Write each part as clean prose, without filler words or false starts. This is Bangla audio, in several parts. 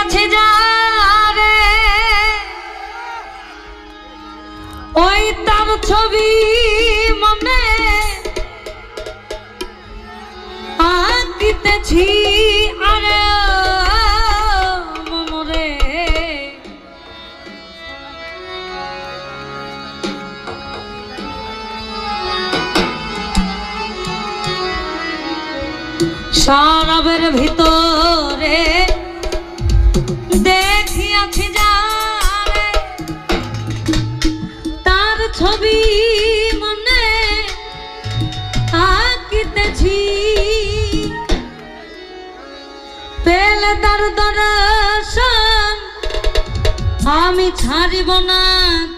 আছে যারে ওই তার ছবি মনে আঁকিতেছি আরে মনরে শরাবের ভিতরে দেখিয়াছি যারে তার ছবি মনে আঁকিতেছি পেলে তার দর্শন আমি ছাড়িব না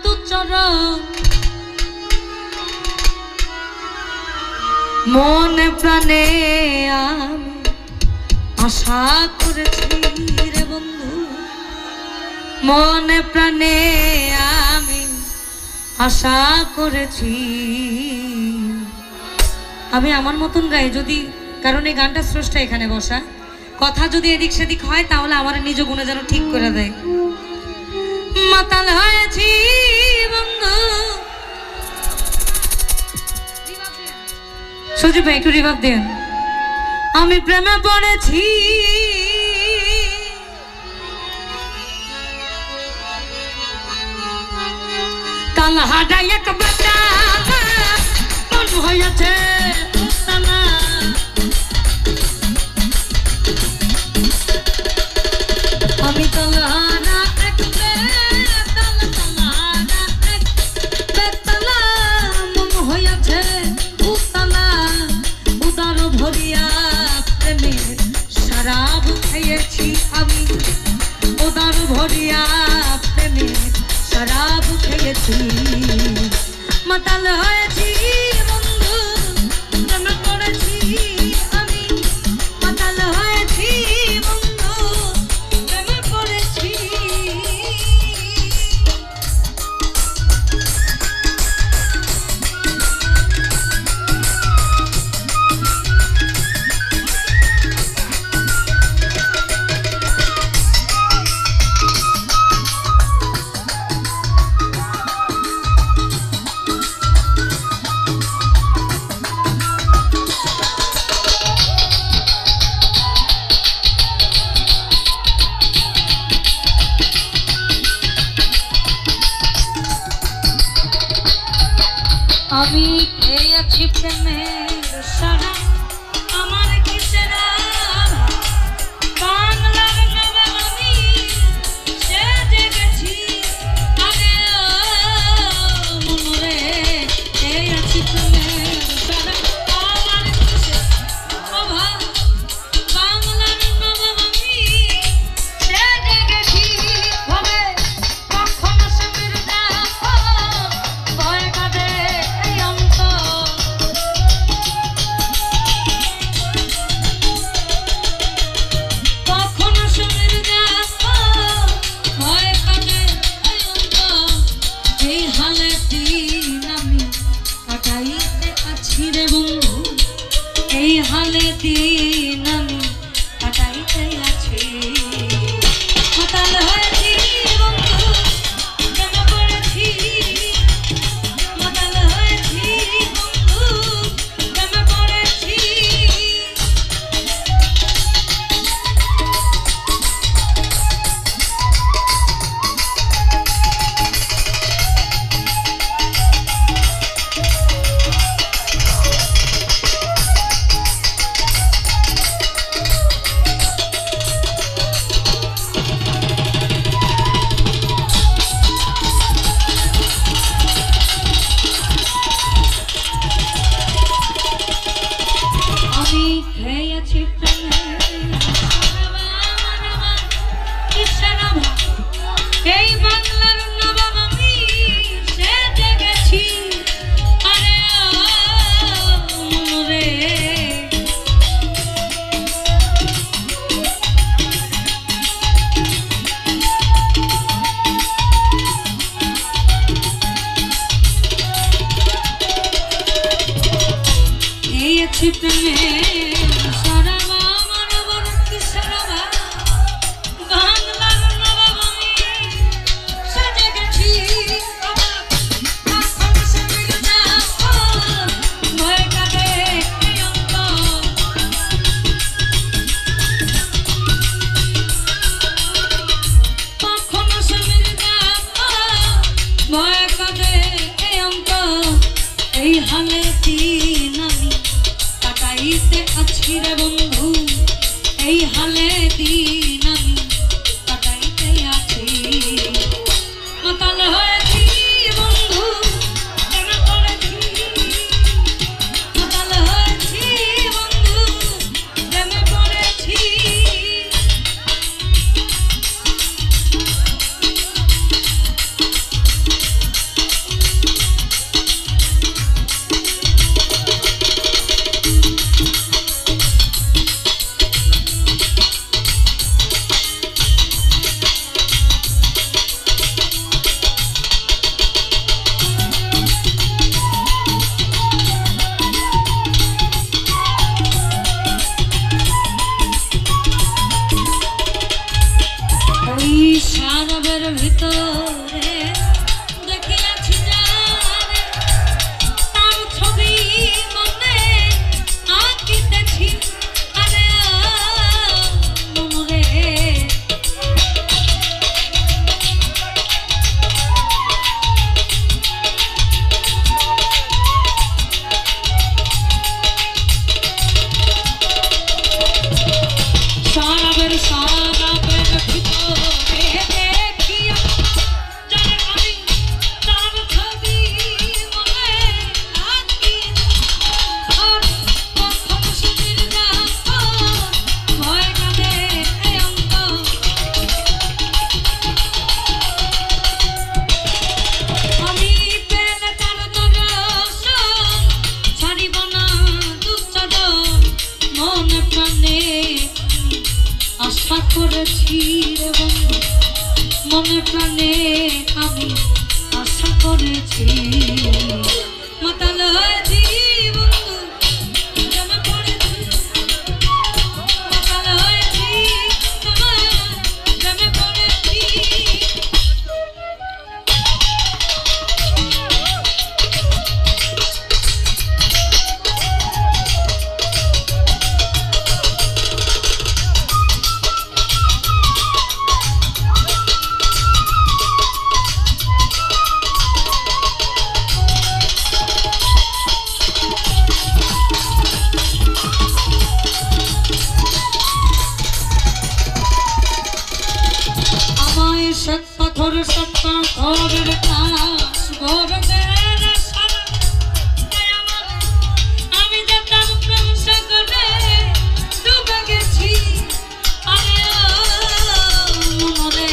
তু চরণ মনে প্রাণে আমি আশা করেছি রে বন্ধু মনে প্রাণে আমি আশা করেছি। আমি আমার মতন গাই যদি কারণ এই গানটা স্রষ্টা এখানে বসা কথা যদি এদিক সেদিক হয় তাহলে আমার নিজ গুণে যেন ঠিক করে দেয়। মাতাল হয়েছি বন্ধু সুজি ভাই একটু রিভাব দেন। আমি প্রেমে পড়েছি তাল হাডাই এক বেটা মন হয়েছে আমি তালহারা এক তালহারা এক বেতলা মন হয়েছে উতলা উদার ভরিয়া প্রেমের শরাব খেয়েছি আমি উদার ভরিয়া প্রেমের শরাব খেয়েছি মাতাল হয়েছি বন্ধু প্রেমে পড়েছি আমি মাতাল হয়েছি বন্ধু প্রেমে পড়েছি। আমি খেয়েছি প্রেমের শরাব আমার কিসের বাংলার নবাব আমি সেজে গেছি আরে মনরে খেয়েছি প্রেমের শরাব আমার কিসের অভাব বাংলার নবাব আমি সেজে গেছি হবে কখনো সমীর দেখো ভয় কাঁদে এই হালে দিন আমি কাটাইতে আছি মাতাল হয়েছি বন্ধু প্রেমে পড়েছি মাতাল হয়েছি বন্ধু প্রেমে পড়েছি। এই বাংলার নবাব আমি সেজে গেছি আরে মনরে এই আছে প্রেমে সারা আমার বড় কি সারা বাংলা দিন আমি কাটাইতে আছি মাতাল হয়েছি বন্ধু প্রেমে পড়েছি মাতাল হয়েছি বন্ধু প্রেমে পড়েছি সারবের ভিতরে দেখিয়াছি জানে তার ছবি মনে আঁকিতেছি আরে মনে সারবের ভিতরে দেখিয়া জানে আমি তার ছবি মনে আঁকি আর কখন সুধীর গাছ ভয় কাঁদে অন্ত আমি পেলে তার দর্শন ছাড়িব না দুঃসাধন মনে প্রাণে আশা করেছি রে বন্ধু মনে প্রাণে আমি আশা করেছি মাতাল হয়েছি বন্ধু প্রেমে পড়েছি মাতাল হয়েছি প্রেমে পড়েছি আমায় সৎ পাথরের কাশ ভরদের সারা আমি যে তার প্রেম সাগরে ডুবে গেছি আরে মনে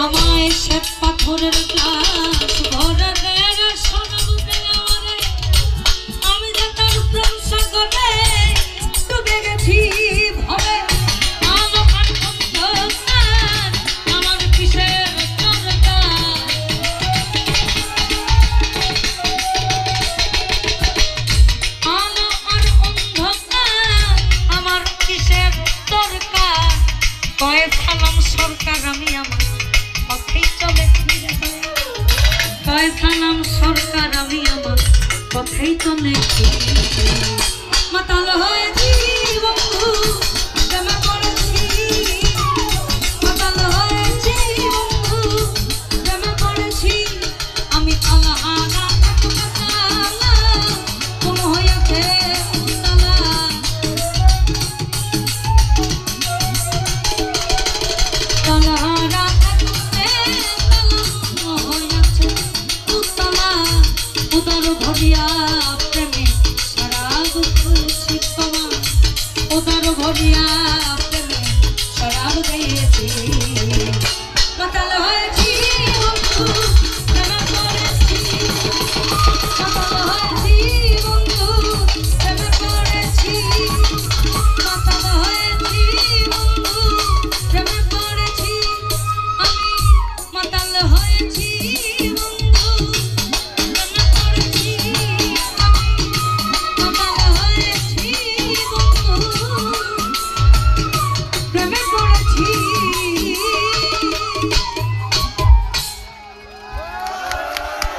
আমায় শ্বেত পাথরের গ্লাস ভরে দেয় সোনামুখে আমারে আমি যে তার প্রেম সাগরে ডুবে গেছি ভরে আমার কিসের দরকার আলো আর অন্ধকার আমার কিসের দরকার কয়ে সালাম সরকার আমি আমার পথেই চলেছি কয় সালাম সরকার আমি আমার পথেই চলেছি